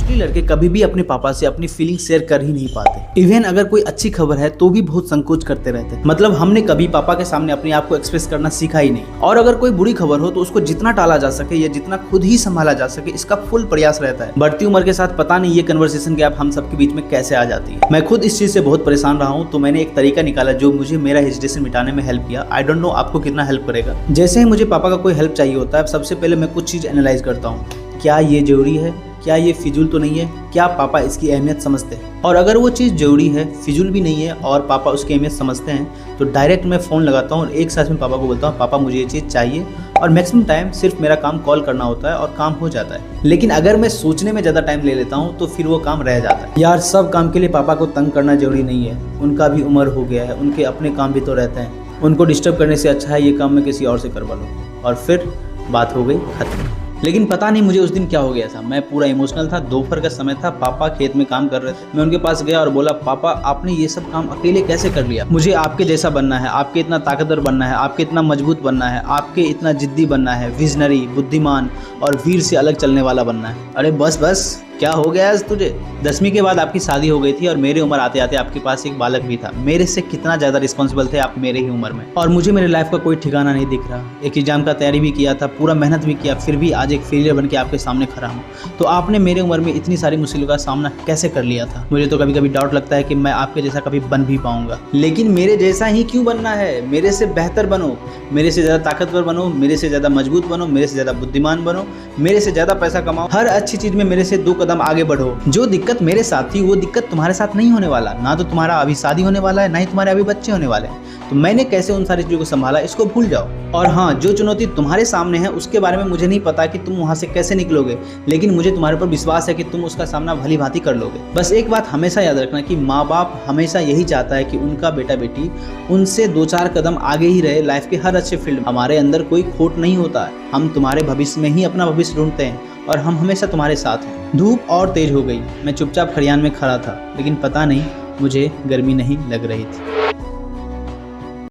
Mostly लड़के कभी भी अपने पापा से अपनी फीलिंग शेयर कर ही नहीं पाते। इवन अगर कोई अच्छी खबर है तो भी बहुत संकोच करते रहते हैं। मतलब हमने कभी पापा के सामने अपने आप को एक्सप्रेस करना सीखा ही नहीं। और अगर कोई बुरी खबर हो तो उसको जितना टाला जा सके या जितना खुद ही संभाला जा सके, इसका फुल प्रयास रहता है। बढ़ती उम्र के साथ पता नहीं ये कन्वर्सेशन गैप हम सबके बीच में कैसे आ जाती है। मैं खुद इस चीज से बहुत परेशान रहा हूँ, तो मैंने एक तरीका निकाला जो मुझे मेरा हेजिटेशन मिटाने में हेल्प किया। आई डोंट नो आपको कितना हेल्प करेगा। जैसे ही मुझे पापा का कोई हेल्प चाहिए होता है, सबसे पहले मैं कुछ चीज एनालाइज करता हूँ। क्या ये जरूरी है? क्या ये फिजूल तो नहीं है? क्या पापा इसकी अहमियत समझते हैं? और अगर वो चीज़ जरूरी है, फिजूल भी नहीं है और पापा उसकी अहमियत समझते हैं, तो डायरेक्ट मैं फ़ोन लगाता हूँ और एक साथ में पापा को बोलता हूँ, पापा मुझे ये चीज़ चाहिए। और मैक्सिमम टाइम सिर्फ मेरा काम कॉल करना होता है और काम हो जाता है। लेकिन अगर मैं सोचने में ज़्यादा टाइम ले लेता हूँ तो फिर वो काम रह जाता है। यार, सब काम के लिए पापा को तंग करना जरूरी नहीं है। उनका भी उम्र हो गया है, उनके अपने काम भी तो रहते हैं। उनको डिस्टर्ब करने से अच्छा है ये काम मैं किसी और से करवा लूँ। और फिर बात हो गई खत्म। लेकिन पता नहीं मुझे उस दिन क्या हो गया था। मैं पूरा इमोशनल था। दोपहर का समय था, पापा खेत में काम कर रहे थे। मैं उनके पास गया और बोला, पापा आपने ये सब काम अकेले कैसे कर लिया? मुझे आपके जैसा बनना है, आपके इतना ताकतवर बनना है, आपके इतना मजबूत बनना है, आपके इतना जिद्दी बनना है, विजनरी, बुद्धिमान और वीर से अलग चलने वाला बनना है। अरे बस बस, क्या हो गया आज तुझे? 10वीं के बाद आपकी शादी हो गई थी और मेरी उम्र आते आते आपके पास एक बालक भी था। मेरे से कितना ज़्यादा रिस्पॉन्सिबल थे आप मेरे ही उम्र में। और मुझे मेरे लाइफ का कोई ठिकाना नहीं दिख रहा। एक एग्जाम का तैयारी भी किया था, पूरा मेहनत भी किया, फिर भी आज एक फेलियर बन के आपके सामने खड़ा हूँ। तो आपने मेरे उम्र में इतनी सारी मुश्किलों का सामना कैसे कर लिया था? मुझे तो कभी कभी डाउट लगता है कि मैं आपके जैसा कभी बन भी पाऊंगा। लेकिन मेरे जैसा ही क्यों बनना है? मेरे से बेहतर बनो, मेरे से ज़्यादा ताकतवर बनो, मेरे से ज़्यादा मजबूत बनो, मेरे से ज़्यादा बुद्धिमान बनो, मेरे से ज़्यादा पैसा कमाओ, हर अच्छी चीज़ में मेरे से 2 कदम आगे बढ़ो। जो दिक्कत मेरे साथ थी वो दिक्कत तुम्हारे साथ नहीं होने वाला। ना तो तुम्हारा अभी शादी होने वाला है, ना ही तुम्हारे अभी बच्चे होने वाले हैं। तो मैंने कैसे उन सारी चीज़ों को संभाला, इसको भूल जाओ। और हाँ, जो चुनौती तुम्हारे सामने है उसके बारे में मुझे नहीं पता कि तुम वहाँ से कैसे निकलोगे, लेकिन मुझे तुम्हारे ऊपर विश्वास है कि तुम उसका सामना भली भांति कर लोगे। बस एक बात हमेशा याद रखना कि माँ बाप हमेशा यही चाहता है कि उनका बेटा बेटी उनसे 2-4 कदम आगे ही रहे लाइफ के हर अच्छे फील्ड में। हमारे अंदर कोई खोट नहीं होता है। हम तुम्हारे भविष्य में ही अपना भविष्य ढूंढते हैं और हम हमेशा तुम्हारे साथ हैं। धूप और तेज हो गई। मैं चुपचाप खलिहान में खड़ा था, लेकिन पता नहीं मुझे गर्मी नहीं लग रही थी।